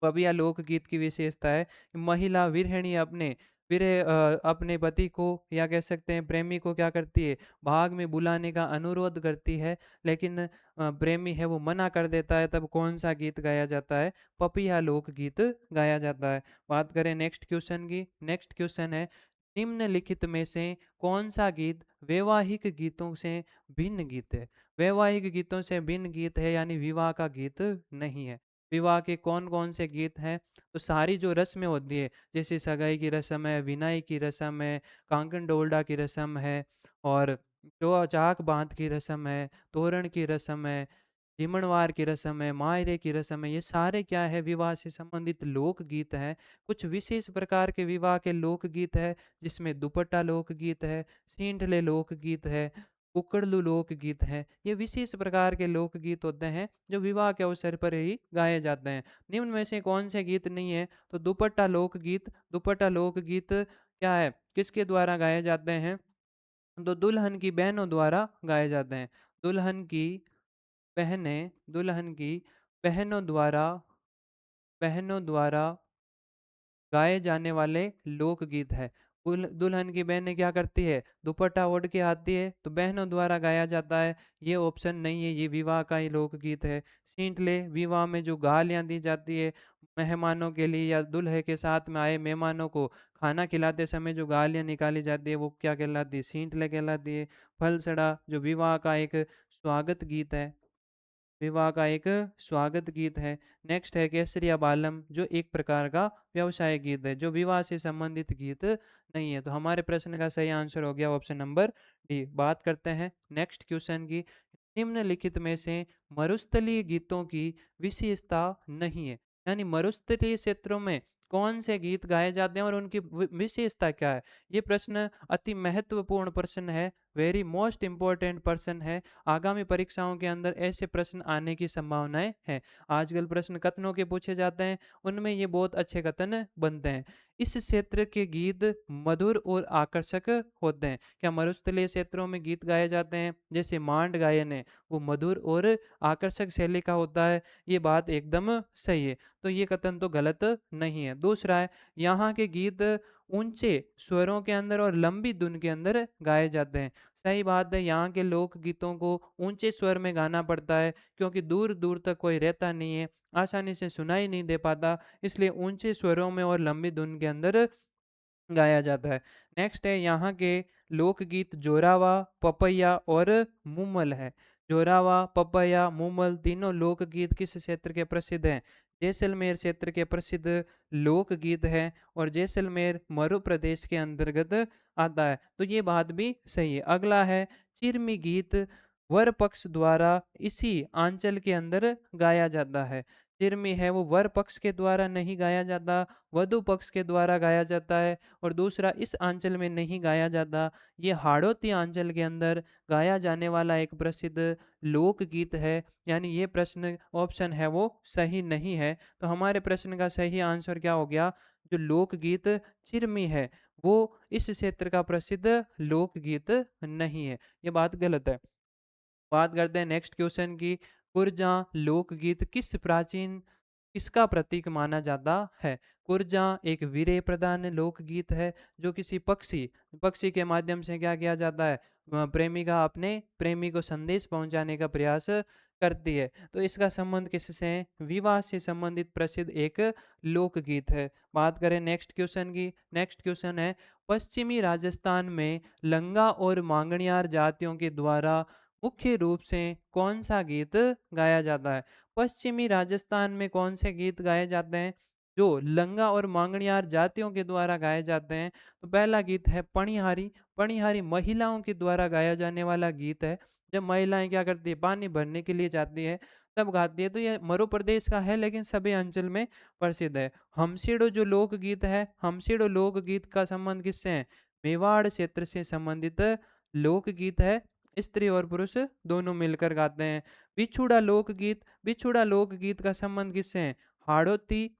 पपिया लोकगीत की विशेषता है कि महिला विरहिणी अपने पति को या कह सकते हैं प्रेमी को क्या करती है? बाग में बुलाने का अनुरोध करती है, लेकिन प्रेमी है वो मना कर देता है। तब कौन सा गीत गाया जाता है? पपिया लोकगीत गाया जाता है। बात करें नेक्स्ट क्वेश्चन की। नेक्स्ट क्वेश्चन है, निम्नलिखित में से कौन सा गीत वैवाहिक गीतों से भिन्न गीत है? वैवाहिक गीतों से भिन्न गीत है यानी विवाह का गीत नहीं है। विवाह के कौन-कौन से गीत हैं? तो सारी जो रस्में होती है, जैसे सगाई की रस्म है, विदाई की रस्म है, कांकन डोलडा की रस्म है और जो चाक बाँध की रस्म है, तोरण की रस्म है, जीमणवार की रस्म है, मायरे की रस्म है, ये सारे क्या है विवाह से संबंधित लोकगीत हैं। कुछ विशेष प्रकार के विवाह के लोकगीत हैं, जिसमें दुपट्टा लोकगीत है, सींठले लोकगीत है, उकड़लू लोकगीत है। ये विशेष प्रकार के लोकगीत होते हैं, जो विवाह के अवसर पर ही गाए जाते हैं। निम्न में से कौन से गीत नहीं है? तो दुपट्टा लोकगीत क्या है? किसके द्वारा गाए जाते हैं? तो दुल्हन की बहनों द्वारा गाए जाते हैं। दुल्हन की बहनों द्वारा गाए जाने वाले लोकगीत है। दुल्हन की बहनें क्या करती है? दुपट्टा ओढ़ के आती है, तो बहनों द्वारा गाया जाता है। ये ऑप्शन नहीं है, ये विवाह का ही लोकगीत है। सींटले विवाह में जो गालियाँ दी जाती है मेहमानों के लिए या दूल्हे के साथ में आए मेहमानों को खाना खिलाते समय जो गालियाँ निकाली जाती है, वो क्या कहलाती है? सींटले कहलाती है। फलसड़ा जो विवाह का एक स्वागत गीत है। विवाह का एक स्वागत गीत है। नेक्स्ट है केसरिया बालम जो एक प्रकार का व्यवसाय गीत है, जो विवाह से संबंधित गीत नहीं है। तो हमारे प्रश्न का सही आंसर हो गया ऑप्शन नंबर डी। बात करते हैं नेक्स्ट क्वेश्चन की। निम्नलिखित में से मरुस्थलीय गीतों की विशेषता नहीं है। यानी मरुस्थलीय क्षेत्रों में कौन से गीत गाए जाते हैं और उनकी विशेषता क्या है? ये प्रश्न अति महत्वपूर्ण प्रश्न है, वेरी मोस्ट इम्पोर्टेंट प्रश्न है। आगामी परीक्षाओं के अंदर ऐसे प्रश्न आने की संभावनाएं हैं। आजकल प्रश्न कथनों के पूछे जाते हैं, उनमें ये बहुत अच्छे कथन बनते हैं। इस क्षेत्र के गीत मधुर और आकर्षक होते हैं। क्या मरुस्थलीय क्षेत्रों में गीत गाए जाते हैं? जैसे मांड गायन है, वो मधुर और आकर्षक शैली का होता है। ये बात एकदम सही है, तो ये कथन तो गलत नहीं है। दूसरा है, यहाँ के गीत ऊंचे स्वरों के अंदर और लंबी धुन के अंदर गाए जाते हैं। सही बात है, यहाँ के लोक गीतों को ऊंचे स्वर में गाना पड़ता है, क्योंकि दूर दूर तक कोई रहता नहीं है, आसानी से सुनाई नहीं दे पाता, इसलिए ऊंचे स्वरों में और लंबी धुन के अंदर गाया जाता है। नेक्स्ट है, यहाँ के लोकगीत जोरावा, पपैया और मुमल है। जोरावा, पपैया, मुमल तीनों लोकगीत किस क्षेत्र के प्रसिद्ध हैं? जैसलमेर क्षेत्र के प्रसिद्ध लोकगीत है और जैसलमेर मरु प्रदेश के अंतर्गत आता है, तो ये बात भी सही है। अगला है, चिरमी गीत वर पक्ष द्वारा इसी आंचल के अंदर गाया जाता है। चिरमी है वो वर पक्ष के द्वारा नहीं गाया जाता, वधु पक्ष के द्वारा गाया जाता है। और दूसरा, इस आंचल में नहीं गाया जाता, ये हाड़ौती आंचल के अंदर गाया जाने वाला एक प्रसिद्ध लोकगीत है। यानी ये प्रश्न ऑप्शन है वो सही नहीं है। तो हमारे प्रश्न का सही आंसर क्या हो गया? जो लोकगीत चिरमी है वो इस क्षेत्र का प्रसिद्ध लोकगीत नहीं है। ये बात गलत है। बात करते हैं नेक्स्ट क्वेश्चन की। कुरजा लोकगीत किसका प्रतीक माना जाता है? कुरजा एक वीर्य प्रधान लोकगीत है, जो किसी पक्षी पक्षी के माध्यम से क्या किया जाता है? प्रेमिका अपने प्रेमी को संदेश पहुंचाने का प्रयास करती है। तो इसका संबंध किससे है? विवाह से संबंधित प्रसिद्ध एक लोकगीत है। बात करें नेक्स्ट क्वेश्चन की। नेक्स्ट क्वेश्चन है, पश्चिमी राजस्थान में लंगा और मांगणियार जातियों के द्वारा मुख्य रूप से कौन सा गीत गाया जाता है? पश्चिमी राजस्थान में कौन से गीत गाए जाते हैं जो लंगा और मांगणियार जातियों के द्वारा गाए जाते हैं? तो पहला गीत है पणिहारी। पणिहारी महिलाओं के द्वारा गाया जाने वाला गीत है। जब महिलाएं क्या करती है, पानी भरने के लिए जाती है, तब गाती है। तो ये मरु प्रदेश का है, लेकिन सभी अंचल में प्रसिद्ध है। हमसीडो जो लोकगीत है, हमसीडो लोकगीत का संबंध किससे है? मेवाड़ क्षेत्र से संबंधित लोकगीत है। स्त्री और पुरुष दोनों मिलकर गाते हैं। बिछुड़ा लोकगीत का संबंध किससे है? हाड़ौती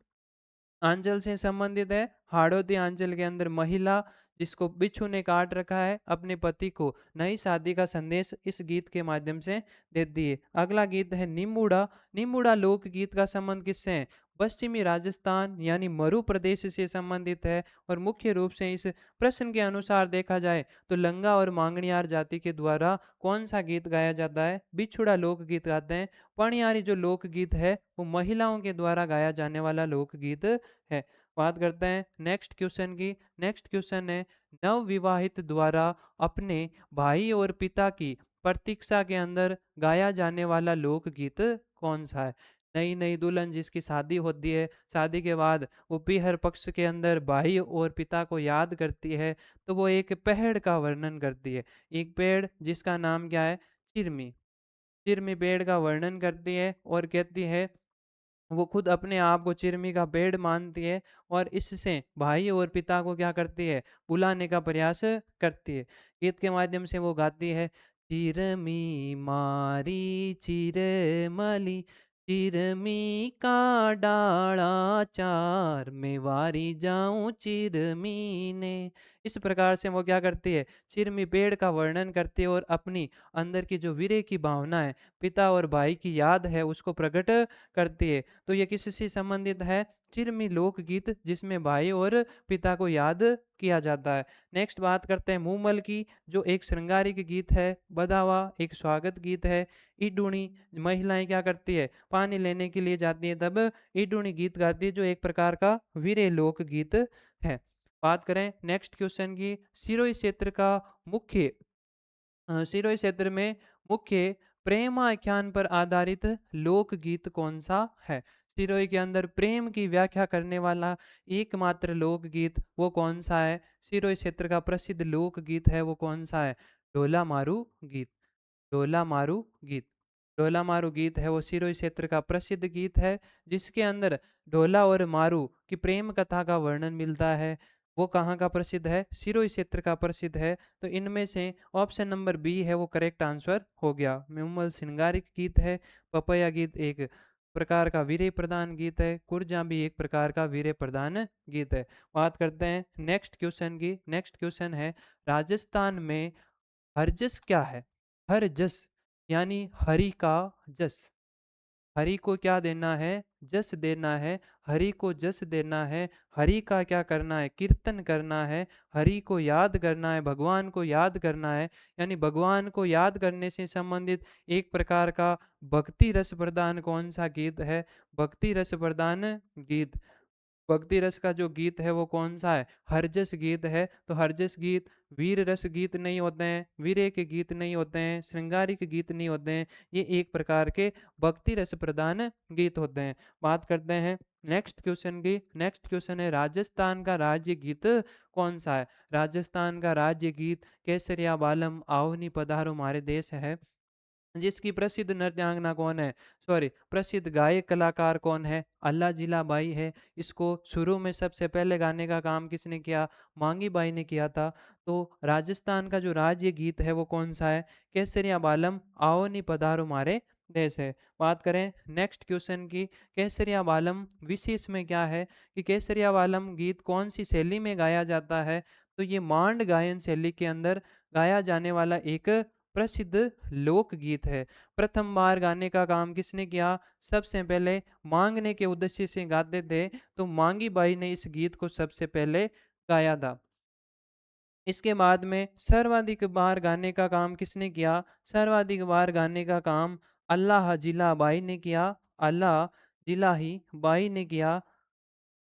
आंचल से संबंधित है। हाड़ौती आंचल के अंदर महिला जिसको बिच्छू ने काट रखा है, अपने पति को नई शादी का संदेश इस गीत के माध्यम से देती है। अगला गीत है निम्बूडा। निम्बूडा लोकगीत का संबंध किससे है? पश्चिमी राजस्थान यानी मरु प्रदेश से संबंधित है और मुख्य रूप से इस प्रश्न के अनुसार देखा जाए तो लंगा और मांगणियार जाति के द्वारा कौन सा गीत गाया जाता है? बिछुड़ा लोकगीत गाते हैं। पणियारी जो लोकगीत है वो महिलाओं के द्वारा गाया जाने वाला लोकगीत है। बात करते हैं नेक्स्ट क्वेश्चन की। नेक्स्ट क्वेश्चन है, नवविवाहित द्वारा अपने भाई और पिता की प्रतीक्षा के अंदर गाया जाने वाला लोकगीत कौन सा है? नई नई दुल्हन जिसकी शादी होती है, शादी के बाद वो पीहर पक्ष के अंदर भाई और पिता को याद करती है, तो वो एक पेड़ का वर्णन करती है। एक पेड़ जिसका नाम क्या है? चिरमी। चिरमी पेड़ का वर्णन करती है और कहती है, वो खुद अपने आप को चिरमी का पेड़ मानती है और इससे भाई और पिता को क्या करती है? बुलाने का प्रयास करती है। गीत के माध्यम से वो गाती है, चिरमी मारी चिरमली, चिरमी का डाला चार, मैं वारी जाऊं चिरमी ने। इस प्रकार से वो क्या करती है? चिरमी पेड़ का वर्णन करती है और अपनी अंदर की जो वीरे की भावना है, पिता और भाई की याद है, उसको प्रकट करती है। तो ये किससे संबंधित है? चिरमी लोकगीत, जिसमें भाई और पिता को याद किया जाता है। नेक्स्ट बात करते हैं मूमल की, जो एक श्रृंगारिक गीत है। बधावा एक स्वागत गीत है। ईडुणी, महिलाएं क्या करती है? पानी लेने के लिए जाती है, तब ईडुणी गीत गाती है, जो एक प्रकार का वीरे लोक गीत है। बात करें नेक्स्ट क्वेश्चन की, सिरोही क्षेत्र का मुख्य सिरोही क्षेत्र में मुख्य प्रेम आख्यान पर आधारित लोकगीत कौन सा है? सिरोही के अंदर प्रेम की व्याख्या करने वाला एकमात्र लोकगीत वो कौन सा है? सिरोही क्षेत्र का प्रसिद्ध लोकगीत है वो कौन सा है? ढोला मारू गीत। ढोला मारू गीत। ढोला मारू गीत है वो सिरोही क्षेत्र का प्रसिद्ध गीत है, जिसके अंदर ढोला और मारू की प्रेम कथा का वर्णन मिलता है। वो कहाँ का प्रसिद्ध है? सिरोही क्षेत्र का प्रसिद्ध है। तो इनमें से ऑप्शन नंबर बी है वो करेक्ट आंसर हो गया। मुम्मल श्रृंगारिक गीत है। पपैया गीत एक प्रकार का वीर्य प्रदान गीत है। कुरजा भी एक प्रकार का वीर्य प्रदान गीत है। बात करते हैं नेक्स्ट क्वेश्चन की। नेक्स्ट क्वेश्चन है, राजस्थान में हरजस क्या है? हरजस यानी हरि का जस। हरि को क्या देना है? जस देना है। हरि को जस देना है। हरि का क्या करना है? कीर्तन करना है। हरि को याद करना है, भगवान को याद करना है। यानी भगवान को याद करने से संबंधित एक प्रकार का भक्ति रस प्रदान कौन सा गीत है? भक्ति रस प्रदान गीत। भक्ति रस का जो गीत है वो कौन सा है? हरजस गीत है। तो हरजस गीत वीर रस गीत नहीं होते हैं, वीरे के गीत नहीं होते हैं, श्रृंगारिक गीत नहीं होते हैं। ये एक प्रकार के भक्ति रस प्रदान गीत होते हैं। बात करते हैं नेक्स्ट क्वेश्चन की। नेक्स्ट क्वेश्चन है, राजस्थान का राज्य गीत कौन सा है? राजस्थान का राज्य गीत केसरिया बालम आओनी पधारो हमारे देश है, जिसकी प्रसिद्ध नृत्यांगना कौन है? सॉरी, प्रसिद्ध गायक कलाकार कौन है? अल्लाह जिला बाई है। इसको शुरू में सबसे पहले गाने का काम किसने किया? मांगी बाई ने किया था। तो राजस्थान का जो राज्य गीत है वो कौन सा है? केसरिया बालम आओ नी पधारो मारे देश है। बात करें नेक्स्ट क्वेश्चन की, केसरिया बालम विशेष में क्या है? कि केसरिया बालम गीत कौन सी शैली में गाया जाता है? तो ये मांड गायन शैली के अंदर गाया जाने वाला एक प्रसिद्ध लोकगीत है। प्रथम बार गाने का काम किसने किया? सबसे पहले मांगने के उद्देश्य से गाते थे, तो मांगी बाई ने इस गीत को सबसे पहले गाया था। इसके बाद में सर्वाधिक बार गाने का काम किसने किया? सर्वाधिक बार गाने का काम अल्लाह जिला बाई ने किया। अल्लाह जिलाही बाई ने किया।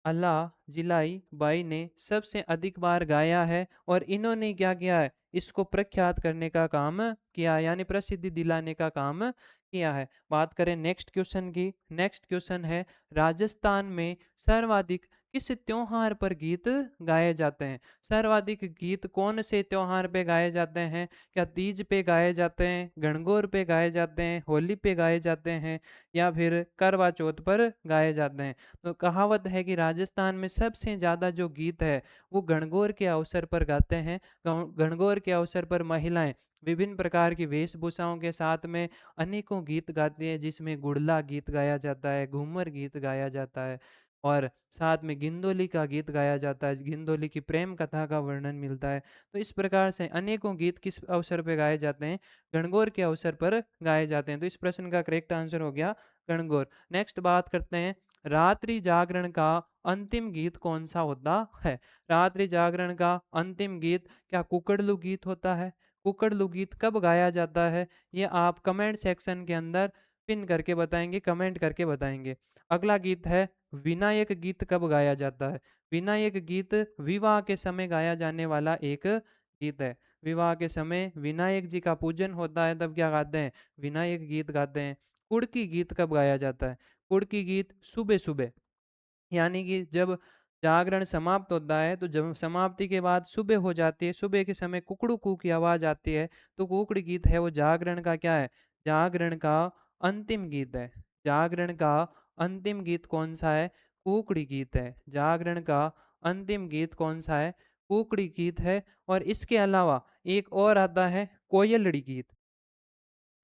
अल्लाह जिलाई बाई ने सबसे अधिक बार गाया है और इन्होंने क्या किया है? इसको प्रख्यात करने का काम किया, यानी प्रसिद्धि दिलाने का काम किया है। बात करें नेक्स्ट क्वेश्चन की। नेक्स्ट क्वेश्चन है, राजस्थान में सर्वाधिक किस त्योहार पर गीत गाए जाते हैं? सर्वाधिक गीत कौन से त्योहार पे गाए जाते हैं? क्या तीज पे गाए जाते हैं, गणगौर पे गाए जाते हैं, होली पे गाए जाते हैं, या फिर करवा चौथ पर गाए जाते हैं? तो कहावत है कि राजस्थान में सबसे ज़्यादा जो गीत है वो गणगौर के अवसर पर गाते हैं। गणगौर के अवसर पर महिलाएं विभिन्न प्रकार की वेशभूषाओं के साथ में अनेकों गीत गाती हैं, जिसमें गुड़ला गीत गाया जाता है, घूमर गीत गाया जाता है और साथ में गिंदोली का गीत गाया जाता है। गिंदोली की प्रेम कथा का वर्णन मिलता है। तो इस प्रकार से अनेकों गीत किस अवसर पर गाए जाते हैं? गणगौर के अवसर पर गाए जाते हैं। तो इस प्रश्न का करेक्ट आंसर हो गया गणगौर। नेक्स्ट बात करते हैं, रात्रि जागरण का अंतिम गीत कौन सा होता है? रात्रि जागरण का अंतिम गीत क्या कुकड़लू गीत होता है? कुकड़लू गीत कब गाया जाता है? ये आप कमेंट सेक्शन के अंदर पिन करके बताएंगे, कमेंट करके बताएंगे। अगला गीत है, विनायक गीत कब गाया जाता है? विनायक गीत विवाह के समय गाया जाने वाला एक गीत है। विवाह के समय विनायक जी का पूजन होता है, तब क्या गाते हैं? विनायक गीत गाते हैं। कुड़की गीत कब गाया जाता है? कुड़की गीत सुबह सुबह, यानी कि जब जागरण समाप्त होता है तो जब समाप्ति के बाद सुबह हो जाती है, सुबह के समय कुकड़ू कू की आवाज़ आती है, तो कुकड़ी गीत है वो जागरण का क्या है? जागरण का अंतिम गीत है। जागरण का अंतिम गीत कौन-सा है? कुकड़ी गीत है। जागरण का अंतिम गीत कौन-सा है? कुकड़ी गीत है। और इसके अलावा एक और आता है कोयलड़ी गीत।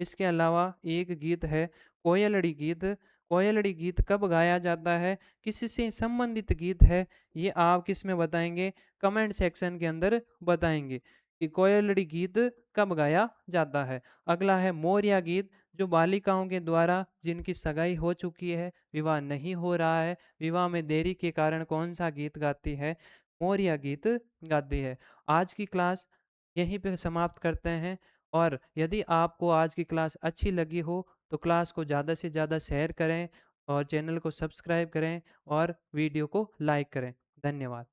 इसके अलावा एक गीत है कोयलड़ी गीत। कोयलड़ी गीत कब गाया जाता है, किससे संबंधित गीत है, ये आप किस में बताएंगे? कमेंट सेक्शन के अंदर बताएंगे कि कोयलड़ी गीत कब गाया जाता है। अगला है मोरिया गीत, जो बालिकाओं के द्वारा जिनकी सगाई हो चुकी है, विवाह नहीं हो रहा है, विवाह में देरी के कारण कौन सा गीत गाती है? मोरिया गीत गाती है। आज की क्लास यहीं पे समाप्त करते हैं। और यदि आपको आज की क्लास अच्छी लगी हो तो क्लास को ज़्यादा से ज़्यादा शेयर करें और चैनल को सब्सक्राइब करें और वीडियो को लाइक करें। धन्यवाद।